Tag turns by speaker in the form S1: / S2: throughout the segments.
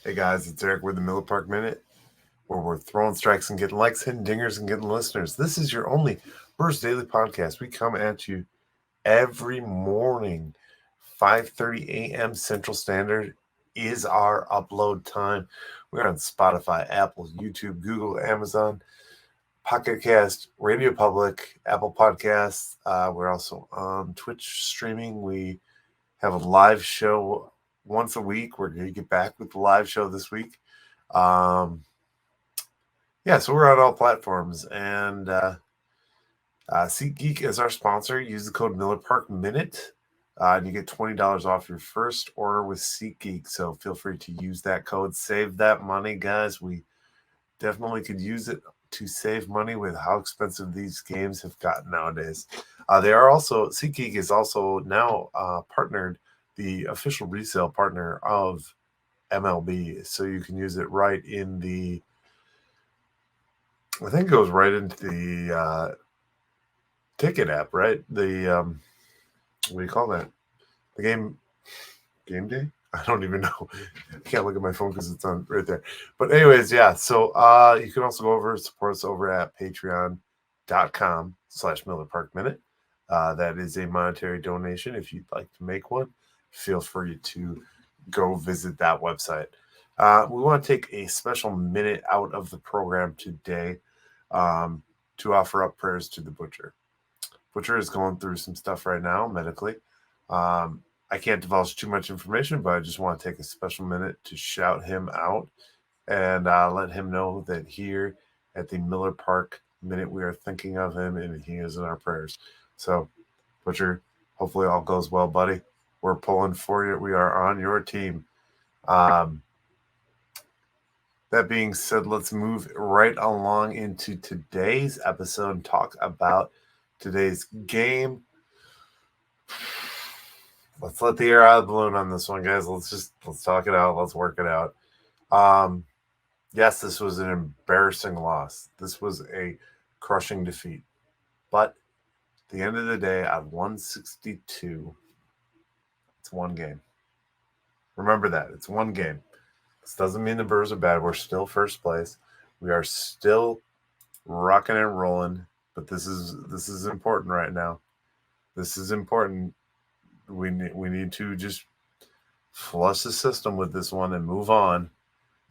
S1: Hey guys, it's Eric with the Miller Park Minute, where we're throwing strikes and getting likes, hitting dingers and getting listeners. This is your only Brewers Daily podcast. We come at you every morning, 5:30 a.m. Central Standard is our upload time. We're on Spotify, Apple, YouTube, Google, Amazon, Pocket Cast, Radio Public, Apple Podcasts. We're also on Twitch streaming. We have a live show once a week. We're going to get back with the live show this week. So we're on all platforms. And SeatGeek is our sponsor. Use the code Miller Park Minute, and you get $20 off your first order with SeatGeek. So feel free to use that code. Save that money, guys. We definitely could use it to save money with how expensive these games have gotten nowadays. SeatGeek is also now partnered, the official resale partner of MLB. So you can use it right in I think it goes right into the ticket app, right? The what do you call that? The game day? I don't even know. I can't look at my phone because it's on right there. But anyways, yeah. So you can also go over and support us over at patreon.com/Miller Park Minute. That is a monetary donation. If you'd like to make one, feel free to go visit that website. We want to take a special minute out of the program today to offer up prayers to the Butcher. Butcher is going through some stuff right now medically. I can't divulge too much information, but I just want to take a special minute to shout him out and let him know that here at the Miller Park Minute, we are thinking of him and he is in our prayers. So, Butcher, hopefully all goes well, buddy. We're pulling for you. We are on your team. That being said, let's move right along into today's episode and talk about today's game. Let's let the air out of the balloon on this one, guys. Let's talk it out. Let's work it out. Yes, this was an embarrassing loss. This was a crushing defeat. But at the end of the day, at 162, it's one game. Remember that. It's one game. This doesn't mean the Brewers are bad. We're still first place. We are still rocking and rolling. But this is important right now. This is important. We need to just flush the system with this one and move on.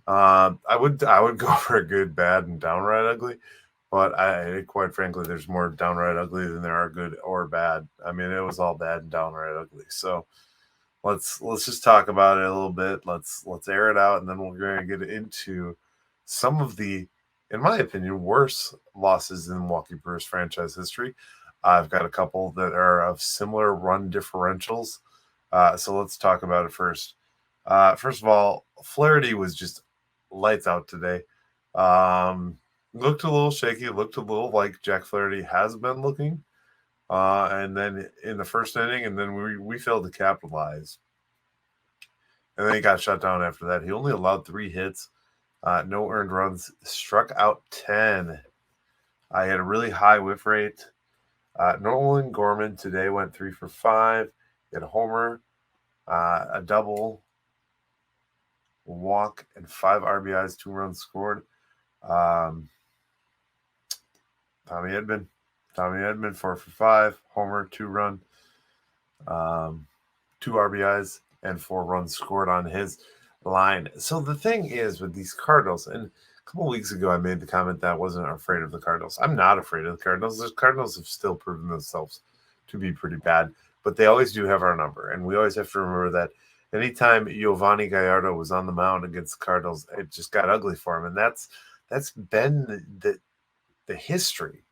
S1: I would go for a good, bad, and downright ugly, but quite frankly, there's more downright ugly than there are good or bad. I mean, it was all bad and downright ugly. So let's just talk about it a little bit. Let's air it out, and then we're going to get into some of the, in my opinion, worst losses in Milwaukee Brewers franchise history. I've got a couple that are of similar run differentials. So let's talk about it first. First of all, Flaherty was just lights out today. Looked a little shaky. Looked a little like Jack Flaherty has been looking. And then in the first inning, and then we failed to capitalize. And then he got shut down after that. He only allowed 3 hits, no earned runs, struck out 10. I had a really high whiff rate. Nolan Gorman today went 3 for 5. He had a homer, a double, a walk, and 5 RBIs, 2 runs scored. Tommy Edman, 4 for 5, homer, 2 run, 2 RBIs, and 4 runs scored on his line. So the thing is with these Cardinals, and a couple weeks ago I made the comment that I wasn't afraid of the Cardinals. I'm not afraid of the Cardinals. The Cardinals have still proven themselves to be pretty bad, but they always do have our number, and we always have to remember that anytime Giovanni Gallardo was on the mound against the Cardinals, it just got ugly for him, and that's been the history.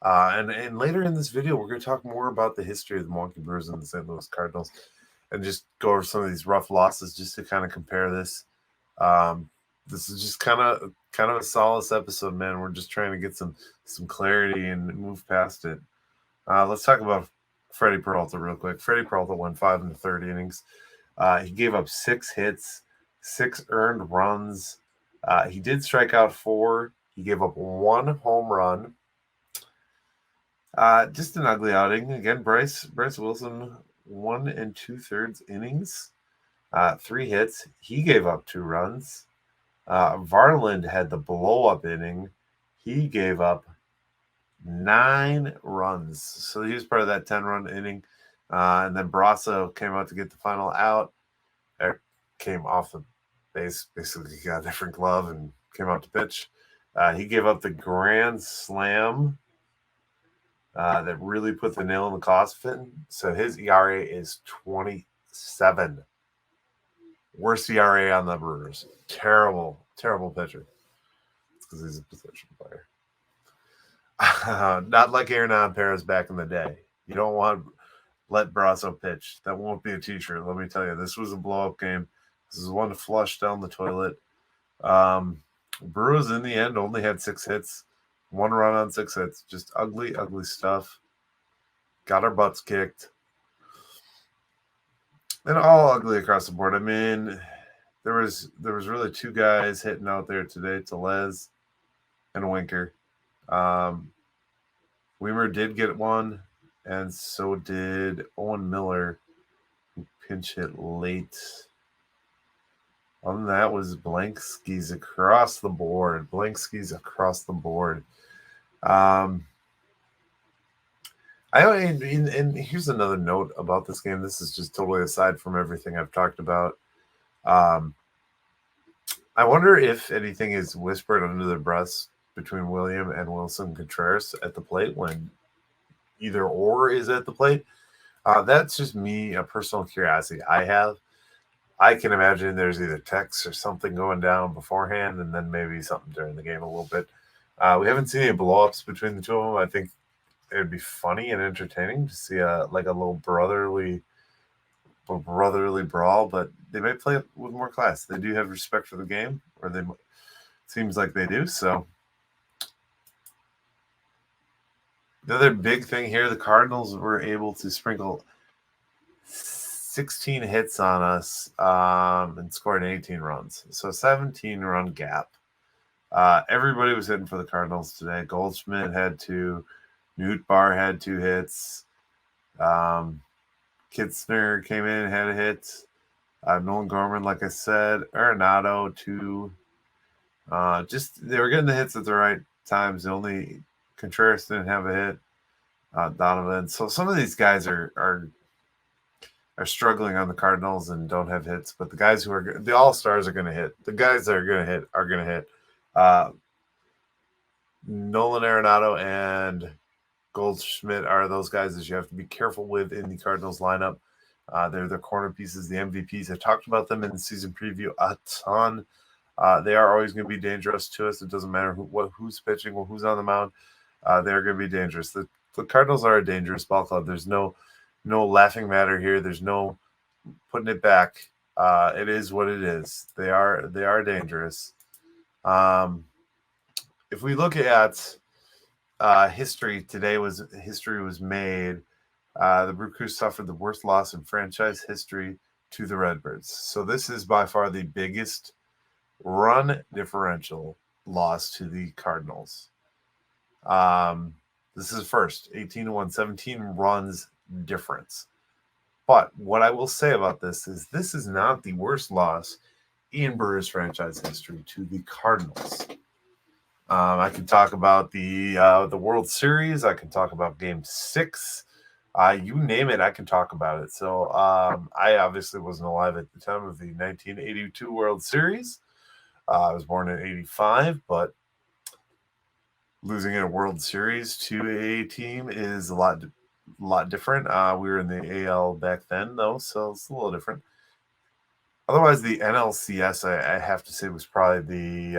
S1: And later in this video, we're going to talk more about the history of the Milwaukee Brewers and the St. Louis Cardinals, and just go over some of these rough losses just to kind of compare this. This is just kind of a solace episode, man. We're just trying to get some clarity and move past it. Let's talk about Freddie Peralta real quick. Freddie Peralta went 5 in the 3rd innings. He gave up 6 hits, 6 earned runs. He did strike out 4. He gave up 1 home run. Just an ugly outing. Again, Bryce Wilson, 1 2/3 innings. 3 hits. He gave up 2 runs. Varland had the blow-up inning. He gave up 9 runs. So he was part of that 10-run inning. And then Brasso came out to get the final out. Eric came off the base, basically got a different glove and came out to pitch. He gave up the grand slam that really put the nail in the coffin. So his ERA is 27. Worst ERA on the Brewers. Terrible, terrible pitcher. It's because he's a position player. Not like Hernan Perez back in the day. You don't want let Brasso pitch. That won't be a t-shirt. Let me tell you, this was a blow-up game. This is one to flush down the toilet. Brewers in the end only had 6 hits, 1 run on 6 hits. Just ugly, ugly stuff. Got our butts kicked. And all ugly across the board. I mean, there was really 2 guys hitting out there today, Tellez and Winker. Weimer did get one, and so did Owen Miller, who pinch hit late. Other than that was blank skis across the board. Blank skis across the board. And here's another note about this game. This is just totally aside from everything I've talked about. I wonder if anything is whispered under their breaths between William and Wilson Contreras at the plate when either or is at the plate. That's just me, a personal curiosity I have. I can imagine there's either text or something going down beforehand and then maybe something during the game a little bit. We haven't seen any blow-ups between the two of them. I think it would be funny and entertaining to see a little brotherly brawl, but they may play it with more class. They do have respect for the game, or they seems like they do. So the other big thing here, the Cardinals were able to sprinkle 16 hits on us and scored 18 runs. So 17-run gap. Everybody was hitting for the Cardinals today. Goldschmidt had 2. Newt Barr had 2 hits. Kitzner came in and had a hit. Nolan Gorman, like I said. Arenado, 2. Just they were getting the hits at the right times. Only Contreras didn't have a hit. Donovan. So some of these guys are struggling on the Cardinals and don't have hits, but the guys who are the all-stars are going to hit. The guys that are going to hit are going to hit. Nolan Arenado and Goldschmidt are those guys that you have to be careful with in the Cardinals lineup. They're the corner pieces, the MVPs. I talked about them in the season preview a ton. They are always going to be dangerous to us. It doesn't matter who's pitching or who's on the mound. They're going to be dangerous. The Cardinals are a dangerous ball club. There's no laughing matter here. There's no putting it back. It is what it is. They are dangerous. If we look at history, history was made. The Brew Crew suffered the worst loss in franchise history to the Redbirds. So this is by far the biggest run differential loss to the Cardinals. This is first, 18-1, 17 runs difference. But what I will say about this is not the worst loss in Brewers franchise history to the Cardinals. I can talk about the World Series. I can talk about Game 6. You name it, I can talk about it. So I obviously wasn't alive at the time of the 1982 World Series. I was born in 85, but losing in a World Series to a team is a lot different. We were in the AL back then, though, so it's a little different. Otherwise, the NLCS, I have to say, was probably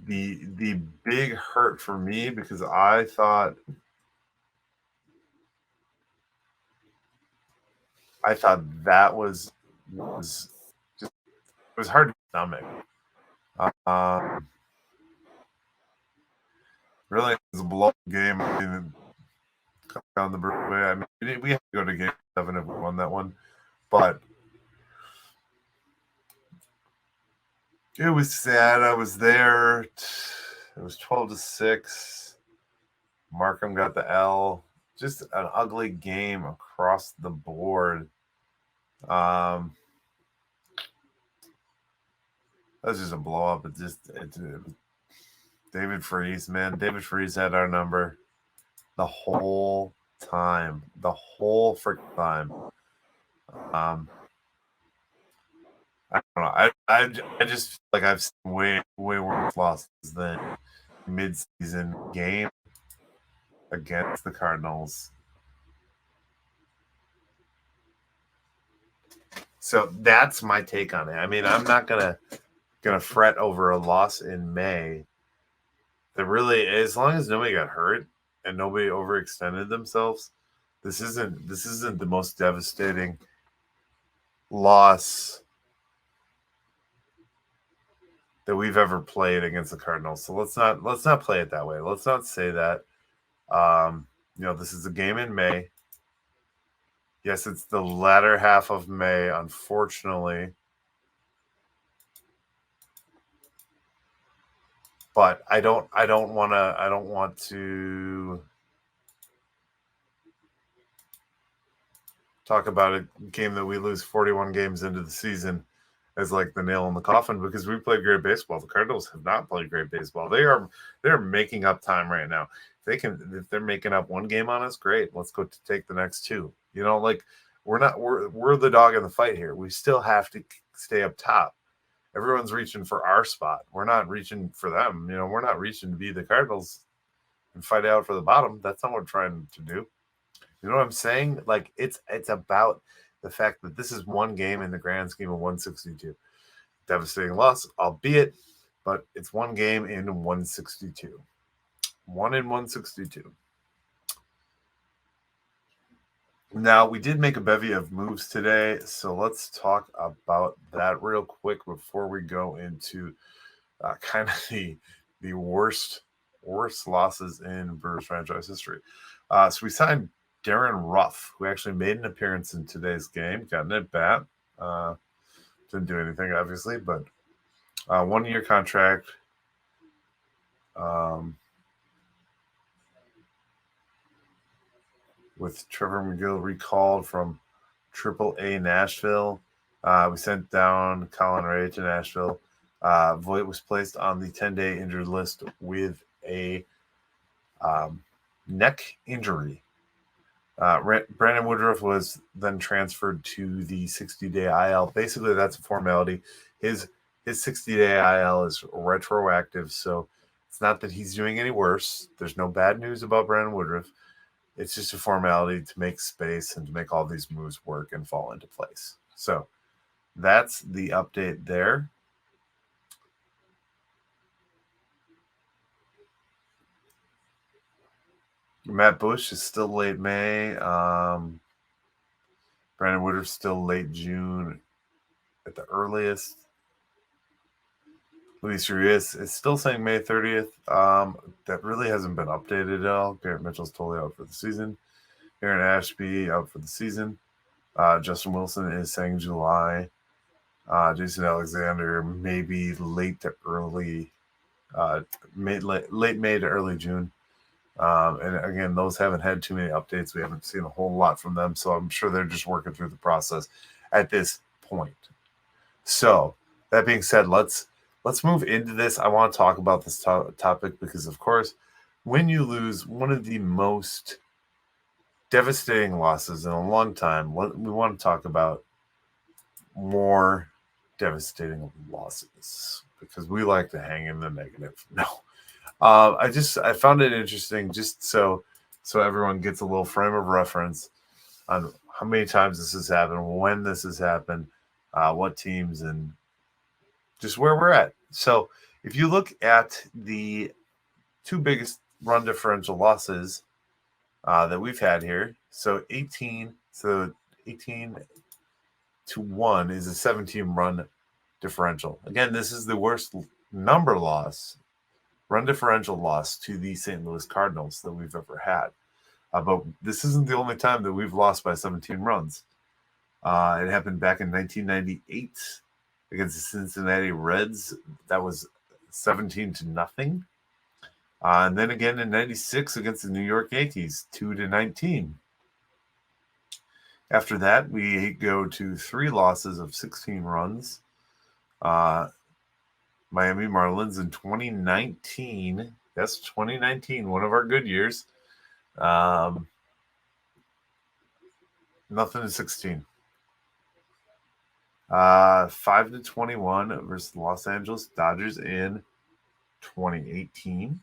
S1: the big hurt for me because I thought that was just it was hard to stomach. Really, it was a blow game. I mean, on the Brewers way. I mean, we had to go to Game 7 if we won that one, but it was sad. I was there. It was 12-6. Markham got the L. Just an ugly game across the board. That's just a blow up. David Freese, man. David Freese had our number the whole time. The whole freaking time. I don't know. I just feel like I've seen way worse losses than mid-season game against the Cardinals. So that's my take on it. I mean, I'm not gonna fret over a loss in May. That really, as long as nobody got hurt and nobody overextended themselves, this isn't the most devastating loss that we've ever played against the Cardinals. So let's not play it that way. Let's not say that. This is a game in May. Yes, it's the latter half of May, unfortunately. But I don't want to talk about a game that we lose 41 games into the season as like the nail in the coffin because we played great baseball. The Cardinals have not played great baseball. They're making up time right now. If they're making up one game on us, great. Let's go to take the next two. Like we're the dog in the fight here. We still have to stay up top. Everyone's reaching for our spot. We're not reaching for them. We're not reaching to be the Cardinals and fight out for the bottom. That's not what we're trying to do. You know what I'm saying? Like it's about the fact that this is one game in the grand scheme of 162. Devastating loss, albeit, but it's one game in 162. 1 in 162. Now, we did make a bevy of moves today, so let's talk about that real quick before we go into kind of the worst losses in Brewers franchise history. So we signed Darren Ruff, who actually made an appearance in today's game, got an at bat. Didn't do anything, obviously, but 1 year contract. With Trevor McGill recalled from AAA Nashville. We sent down Colin Ray to Nashville. Voit was placed on the 10-day injured list with a neck injury. Brandon Woodruff was then transferred to the 60-day IL. Basically, that's a formality. His 60-day IL is retroactive, so it's not that he's doing any worse. There's no bad news about Brandon Woodruff. It's just a formality to make space and to make all these moves work and fall into place. So that's the update there. Matt Bush is still late May. Brandon Woodruff still late June at the earliest. Luis Urias is still saying May 30th. That really hasn't been updated at all. Garrett Mitchell's totally out for the season. Aaron Ashby out for the season. Justin Wilson is saying July. Jason Alexander maybe late to early, late May to early June. And again, those haven't had too many updates. We haven't seen a whole lot from them, so I'm sure they're just working through the process at this point. So that being said, let's move into this. I want to talk about this topic because, of course, when you lose one of the most devastating losses in a long time, we want to talk about more devastating losses because we like to hang in the negative. No, I found it interesting just so everyone gets a little frame of reference on how many times this has happened, when this has happened, what teams, and just where we're at. So if you look at the two biggest run differential losses that we've had here, so 18 to 1 is a 17 run differential. Again, this is the worst run differential loss to the St. Louis Cardinals that we've ever had. But this isn't the only time that we've lost by 17 runs. It happened back in 1998 against the Cincinnati Reds. That was 17-0. And then again in 96 against the New York Yankees, 2-19. After that, we go to 3 losses of 16 runs. Miami Marlins in 2019. Yes, 2019, one of our good years. Nothing to 16. 5-21 versus Los Angeles Dodgers in 2018.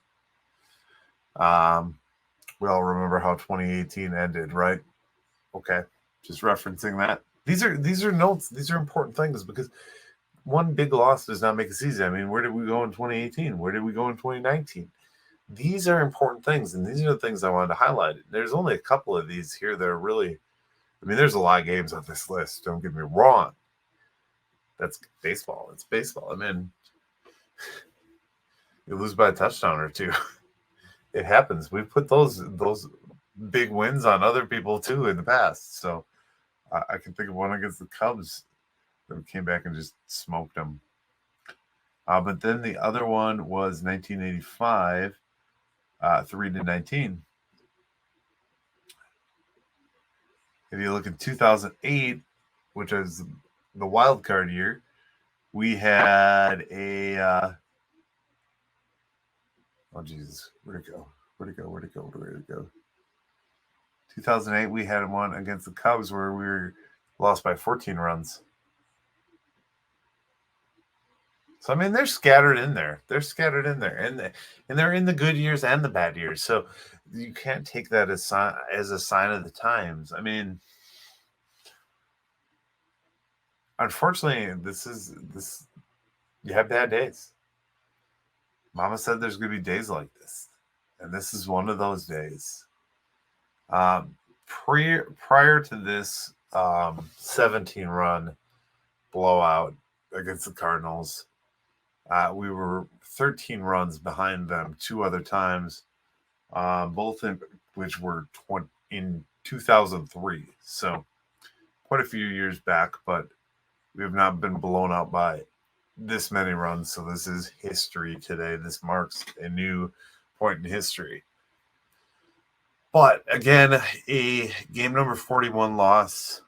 S1: We all remember how 2018 ended, right? Okay, just referencing that. These are notes. These are important things because one big loss does not make a season. I mean, where did we go in 2018? Where did we go in 2019? These are important things, and these are the things I wanted to highlight. There's only a couple of these here that are really, I mean, there's a lot of games on this list. Don't get me wrong. That's baseball. It's baseball. I mean, you lose by a touchdown or two. It happens. We've put those big wins on other people too in the past. So I can think of one against the Cubs that came back and just smoked them. But then the other one was 1985, 3-19. If you look at 2008, which was the wild card year, we had a oh Jesus, where'd it go? 2008, we had one against the Cubs where we were lost by 14 runs. So I mean, they're scattered in there. And they're in the good years and the bad years. So you can't take that as a sign of the times. I mean, unfortunately, this. You have bad days. Mama said there's going to be days like this, and this is one of those days. Prior to this 17-run blowout against the Cardinals, we were 13 runs behind them 2 other times, both in which were in 2003. So quite a few years back, but we have not been blown out by this many runs. So this is history today. This marks a new point in history. But again, a game number 41 loss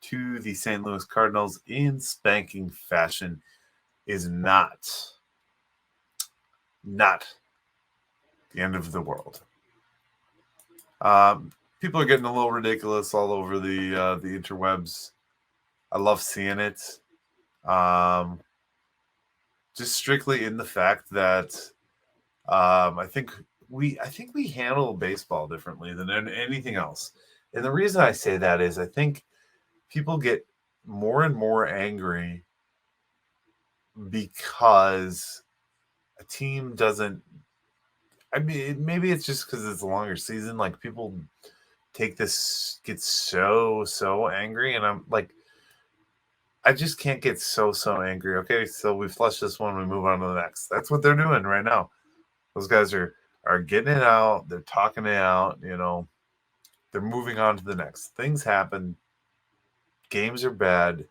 S1: to the St. Louis Cardinals in spanking fashion is not the end of the world. People are getting a little ridiculous all over the interwebs. I love seeing it. Just strictly in the fact that I think we handle baseball differently than anything else. And the reason I say that is I think people get more and more angry because a team doesn't. I mean, maybe it's just because it's a longer season. Like people get so angry, and I'm like, I just can't get so angry. Okay, so we flush this one, we move on to the next. That's what they're doing right now. Those guys are getting it out. They're talking it out. You know, they're moving on to the next. Things happen. Games are bad.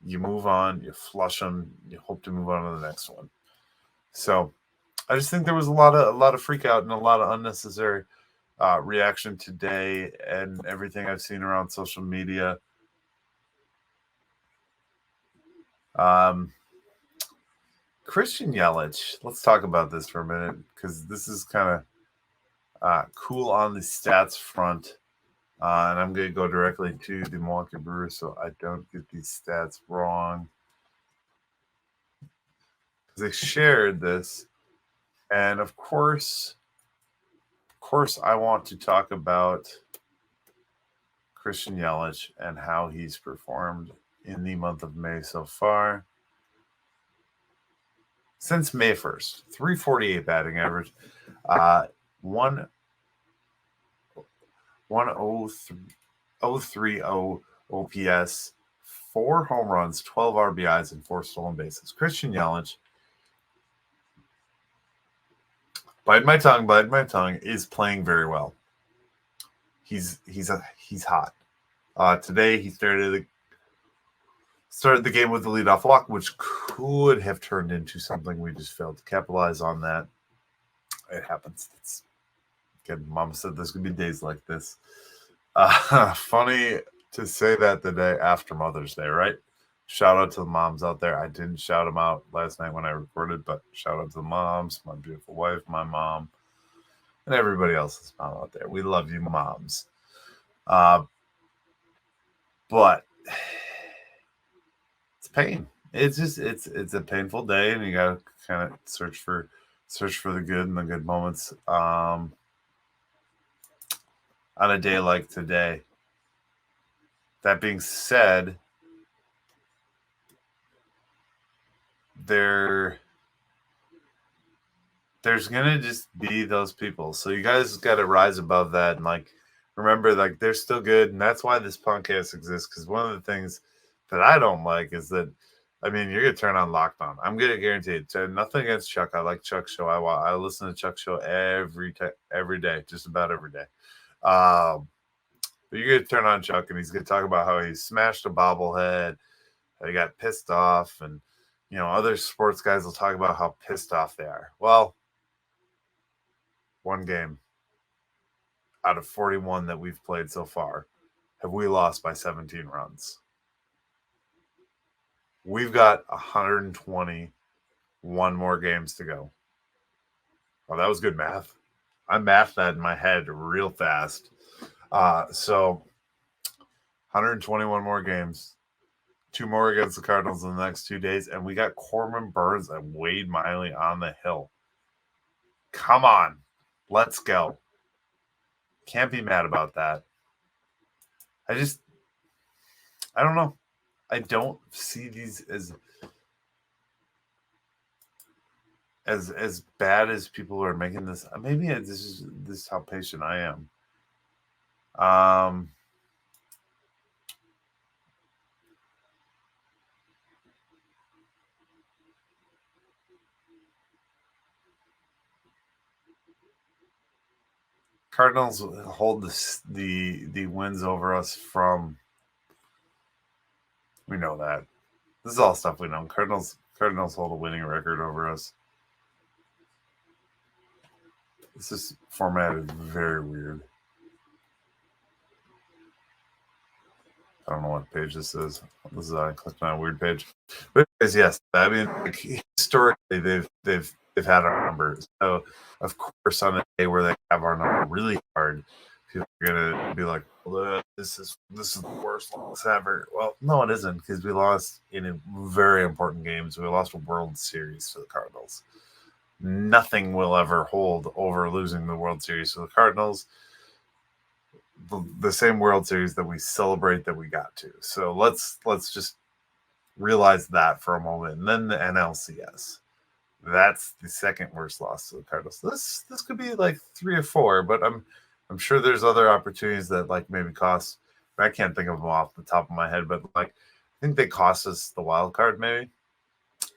S1: You move on. You flush them. You hope to move on to the next one. So, I just think there was a lot of freak out and a lot of unnecessary reaction today, and everything I've seen around social media. Christian Yelich. Let's talk about this for a minute because this is kind of cool on the stats front. And I'm going to go directly to the Milwaukee Brewers so I don't get these stats wrong. They shared this. And of course, I want to talk about Christian Yelich and how he's performed in the month of May so far. Since May 1st, 348 batting average, 1.030 OPS, 4 home runs, 12 RBIs, and 4 stolen bases. Christian Yelich, bite my tongue, is playing very well. He's hot. Today he started the game with the leadoff walk, which could have turned into something. We just failed to capitalize on that. It happens. Again, Mama said there's going to be days like this. Funny to say that the day after Mother's Day, right? Shout out to the moms out there. I didn't shout them out last night when I recorded, but shout out to the moms, my beautiful wife, my mom, and everybody else's mom out there. We love you, moms. But it's pain. It's just it's a painful day, and you gotta kind of search for the good and the good moments. On a day like today. That being said, there's gonna just be those people. So you guys got to rise above that and like remember, like they're still good, and that's why this podcast exists. Because one of the things that I don't like is that, I mean, you're gonna turn on Locked On. I'm gonna guarantee it. Nothing against Chuck. I like Chuck's show. I listen to Chuck's show every day, just about every day. But you're gonna turn on Chuck, and he's gonna talk about how he smashed a bobblehead, how he got pissed off, and other sports guys will talk about how pissed off they are. Well, one game out of 41 that we've played so far have we lost by 17 runs. We've got 121 more games to go. Oh, that was good math. I mathed that in my head real fast. So 121 more games. 2 more against the Cardinals in the next 2 days, and we got Corbin Burns and Wade Miley on the hill. Come on. Let's go. Can't be mad about that. I don't know. I don't see these as bad as people are making this. Maybe this is how patient I am. Cardinals hold the wins over us from. We know that. This is all stuff we know. Cardinals hold a winning record over us. This is formatted very weird. I don't know what page this is. This is I clicked on a weird page. But yes, I mean, like, historically they've had our numbers. So of course on a day where they have our number really hard, people are gonna be like, well, this is the worst loss ever. Well, no, it isn't, because we lost in a very important games. We lost a World Series to the Cardinals. Nothing will ever hold over losing the World Series to the Cardinals. The same World Series that we celebrate that we got to. So let's just realize that for a moment. And then the NLCS. That's the second worst loss to the Cardinals. This could be like 3 or 4, but I'm sure there's other opportunities that like maybe cost. I can't think of them off the top of my head, but like I think they cost us the wild card maybe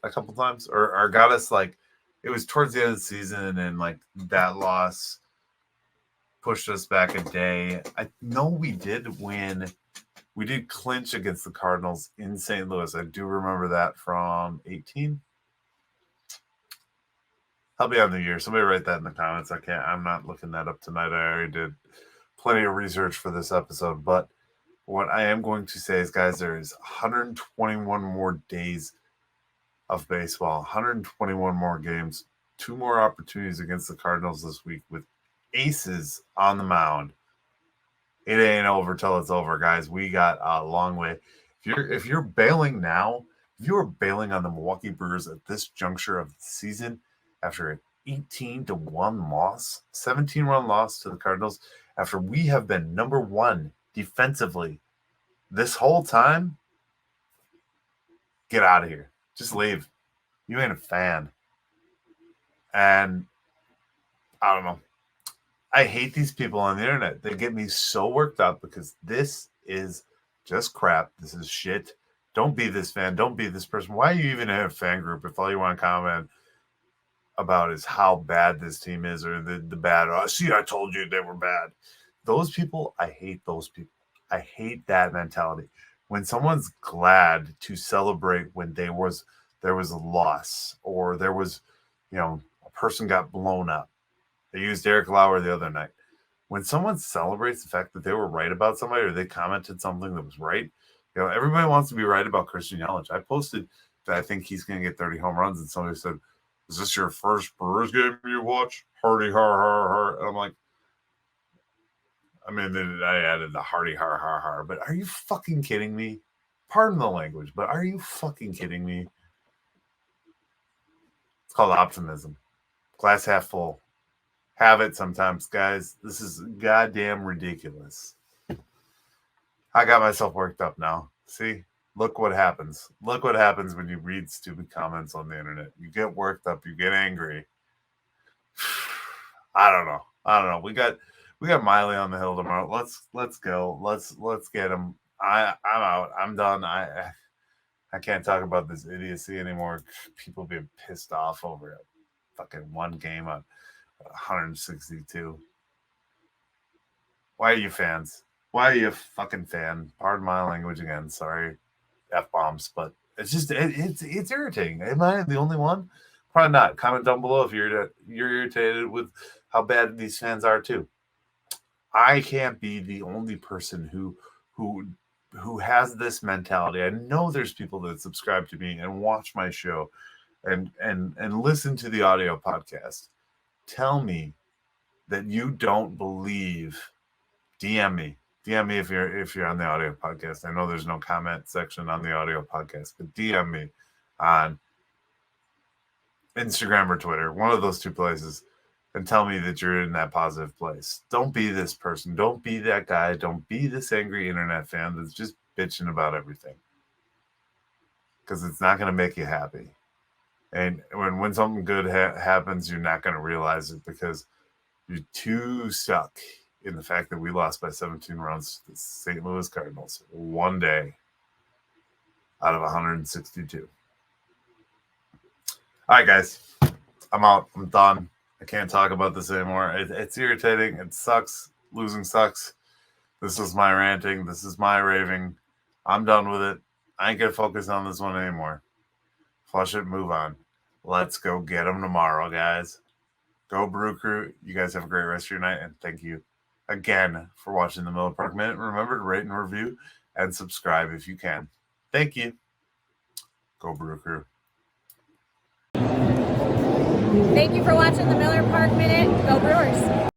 S1: a couple times, or got us, like it was towards the end of the season, and like that loss pushed us back a day. I know we did win. We did clinch against the Cardinals in St. Louis. I do remember that from 18. Help me out in the year. Somebody write that in the comments. I'm not looking that up tonight. I already did plenty of research for this episode. But what I am going to say is, guys, there is 121 more days of baseball, 121 more games, 2 more opportunities against the Cardinals this week with aces on the mound. It ain't over till it's over, guys. We got a long way. If you're bailing now, if you are bailing on the Milwaukee Brewers at this juncture of the season after an 18-1 loss, 17-run loss to the Cardinals, after we have been number 1 defensively this whole time, get out of here. Just leave. You ain't a fan. And I don't know. I hate these people on the internet. They get me so worked up because this is just crap. This is shit. Don't be this fan. Don't be this person. Why are you even in a fan group if all you want to comment about is how bad this team is, or the bad, see, I told you they were bad. Those people, I hate those people. I hate that mentality. When someone's glad to celebrate when there was a loss, or there was, a person got blown up. They used Eric Lauer the other night. when someone celebrates the fact that they were right about somebody or they commented something that was right, everybody wants to be right about Christian Yelich. I posted that I think he's going to get 30 home runs, and somebody said, "Is this your first Brewers game you watch?" Hardy har har har. And I'm like, I mean, then I added the Hardy har har har. But are you fucking kidding me? Pardon the language, but are you fucking kidding me? It's called optimism. Glass half full. Have it sometimes, guys. This is goddamn ridiculous. I got myself worked up now. See? Look what happens. Look what happens when you read stupid comments on the internet. You get worked up. You get angry. I don't know. We got Miley on the hill tomorrow. Let's go. Let's get him. I'm out. I'm done. I can't talk about this idiocy anymore. People being pissed off over it. Fucking one game on 162. Why are you fans? Why are you a fucking fan? Pardon my language again. Sorry, F-bombs, but it's just it's irritating. Am I the only one? Probably not. Comment down below if you're irritated with how bad these fans are too. I can't be the only person who has this mentality. I know there's people that subscribe to me and watch my show and listen to the audio podcast. Tell me that you don't believe. DM me if you're on the audio podcast. I know there's no comment section on the audio podcast, but DM me on Instagram or Twitter, one of those two places, and tell me that you're in that positive place. Don't be this person. Don't be that guy. Don't be this angry internet fan that's just bitching about everything, because it's not going to make you happy. And when something good happens, you're not going to realize it because you're too stuck in the fact that we lost by 17 runs to the St. Louis Cardinals one day out of 162. All right, guys. I'm out. I'm done. I can't talk about this anymore. It's irritating. It sucks. Losing sucks. This is my ranting. This is my raving. I'm done with it. I ain't going to focus on this one anymore. Flush it, move on. Let's go get them tomorrow, guys. Go Brew Crew. You guys have a great rest of your night, and thank you again for watching the Miller Park Minute. Remember to rate and review and subscribe if you can. Thank you. Go Brew Crew.
S2: Thank you for watching the Miller Park Minute. Go Brewers.